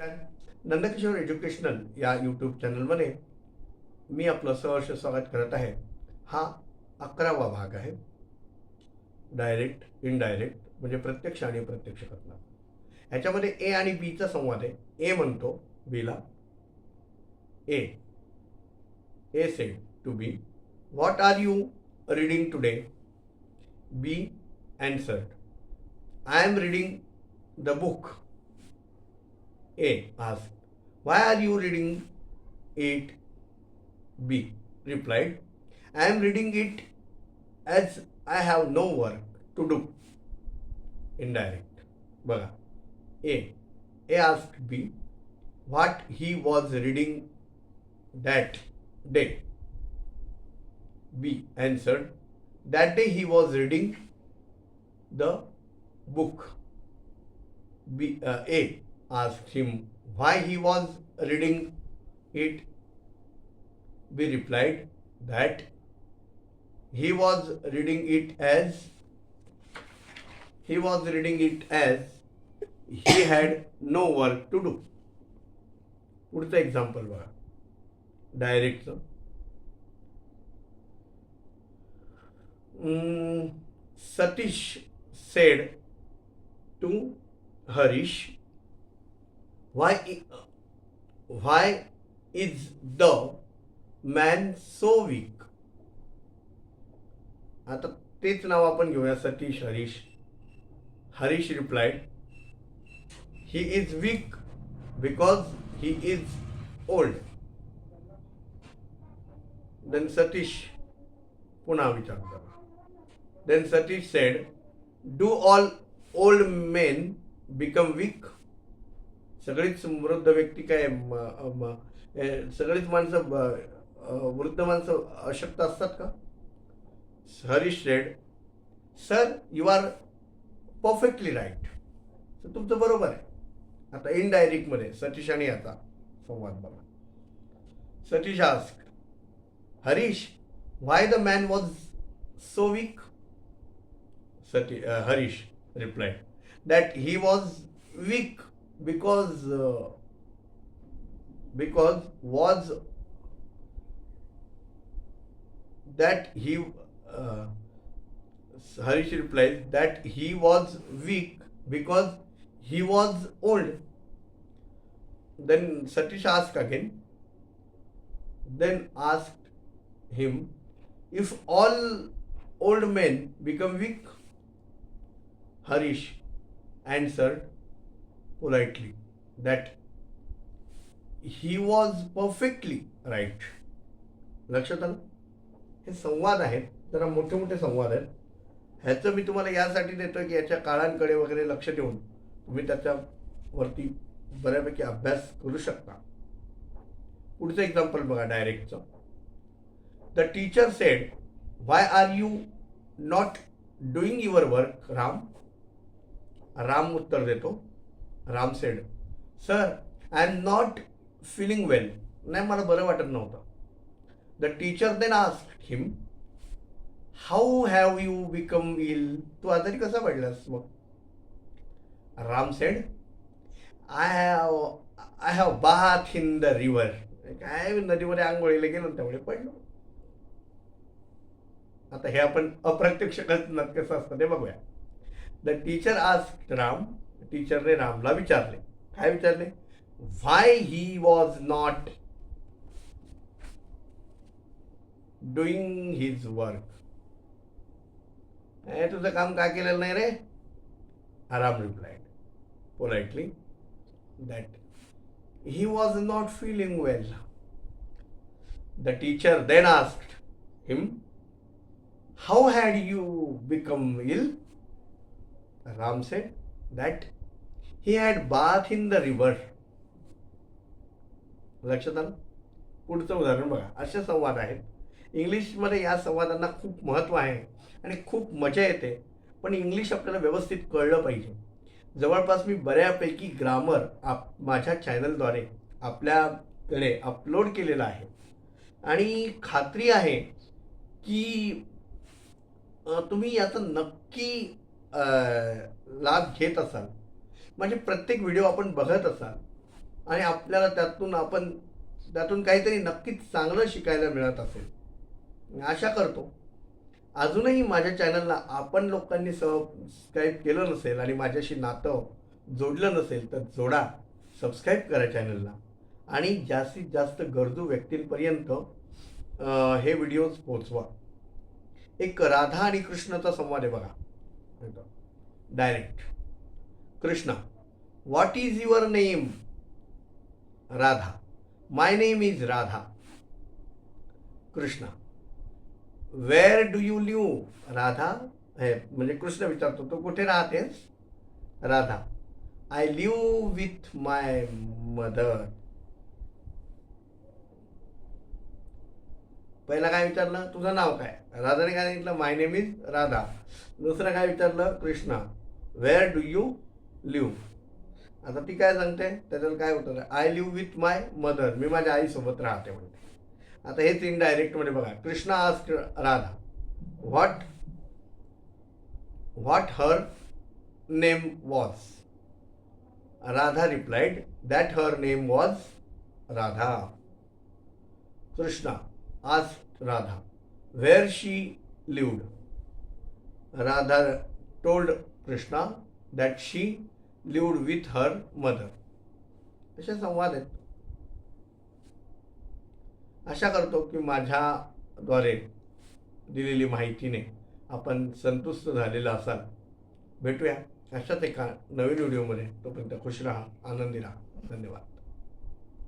Nandkishor educational या YouTube चॅनलमध्ये मी आपलं सहर्ष स्वागत करत आहे. हा 11वा भाग आहे. डायरेक्ट इनडायरेक्ट म्हणजे प्रत्यक्ष आणि प्रत्यक्ष कथन. ह्याच्यामध्ये ए आणि बीचा संवाद आहे. ए म्हणतो बीला, A said to B, what are you reading today? B answered, I am reading the book. A asked, why are you reading it? B replied, I am reading it as I have no work to do. Indirect. बघा, A asked B what he was reading that day. B answered, that day he was reading the book. A asked him why he was reading it. B replied that he was reading it as he had no work to do. पुढचं example बघा, डायरेक्टचं. Satish said to Harish, why is the man so weak? आता तेच नाव आपण घेऊया, Satish, Harish. Harish replied, he is weak because he is old. Then Satish पुन्हा विचारतो. Then Satish said, do all old men become weak? सगळीच वृद्ध व्यक्ती काय सगळीच माणसं वृद्ध माणसं अशक्त असतात का? Harish said, sir you are perfectly right. तर तुमचं बरोबर आहे. आता इनडायरेक्ट मध्ये सतीश आणि याचा संवाद बघा. Satish asked, Harish, why the man was so weak? Harish replied that he was weak because was that he Harish replied that he was weak because he was old. Then Satish asked again, then asked him, if all old men become weak? Harish answered politely that he was perfectly right. लक्षात आलं? हे संवाद आहेत, जरा मोठे मोठे संवाद आहेत. ह्याचं मी तुम्हाला यासाठी देतोय की याच्या काळांकडे वगैरे लक्ष देऊन तुम्ही त्याच्यावरती बऱ्यापैकी अभ्यास करू शकता. पुढचं एक्झाम्पल बघा, डायरेक्टचं. The teacher said, why are you not doing your work, Ram? Ram उत्तर देतो. Ram said, sir I am not feeling well. नाही, मला बरं वाटत नव्हतं. The teacher then asked him, how have you become ill? तू आजारी कसा पडलास मग? Ram said, I have bath in the river. काय, नदीमध्ये आंघोळीला गेलो त्यामुळे पडलो. आता हे आपण अप्रत्यक्ष कथनात कसं असतं ते बघूया. द टीचर आस्क्ड राम, टीचरने रामला विचारले. काय विचारले? Why he was not doing his work. तुझं काम का केलेलं नाही रे? Ram replied politely that he was not feeling well. The teacher then asked him, how had you become ill? Ram said that he had bath in the river. लक्षात आलं? पुढचं उदाहरण बघा. असे संवाद आहेत. इंग्लिशमध्ये या संवादांना खूप महत्त्व आहे आणि खूप मजा येते, पण इंग्लिश आपल्याला व्यवस्थित कळलं पाहिजे. जवळपास मी बऱ्यापैकी ग्रामर माझ्या चॅनलद्वारे आपल्याकडे अपलोड केलेलं आहे आणि खात्री आहे की तुम्ही याचा नक्की लाभ घेत असाल. म्हणजे प्रत्येक व्हिडिओ आपण बघत असाल आणि आपल्याला त्यातून काहीतरी नक्कीच चांगलं शिकायला मिळत असेल. मी आशा करतो अजूनही माझ्या चॅनलला आपण लोकांनी सबस्क्राईब केलं नसेल आणि माझ्याशी नातं जोडलं नसेल तर जोडा, सबस्क्राईब करा चॅनलला आणि जास्तीत जास्त गरजू व्यक्तींपर्यंत हे व्हिडिओज पोचवा. एक राधा आणि कृष्णाचा संवाद आहे बघा, direct. Krishna, what is your name? Radha. My name is Radha. Krishna, where do you live? Radha हे म्हणजे कृष्ण विचारतो, तो कुठे राहतेस? Radha, I live with my mother. पहिला काय विचारलं, तुझं नाव काय? राधाने काय सांगितलं, माय नेम इज राधा. दुसरं काय विचारलं, Krishna, where do you live? आता ती काय सांगते, त्याच्यात काय उत्तर आहे, I live with my mother, मी माझ्या आईसोबत राहते म्हणते. आता हेच इनडायरेक्ट मध्ये बघा, Krishna asked Radha what her name was. Radha replied that her name was Radha. Krishna asked Radha where she lived. Radha told Krishna that she lived with her mother. असे संवाद आहेत. आशा करतो की माझ्याद्वारे दिलेली माहितीने आपण संतुष्ट झालेला असाल. भेटूया अशाच एका नवीन व्हिडिओमध्ये. तोपर्यंत खुश राहा, आनंदी राहा. धन्यवाद.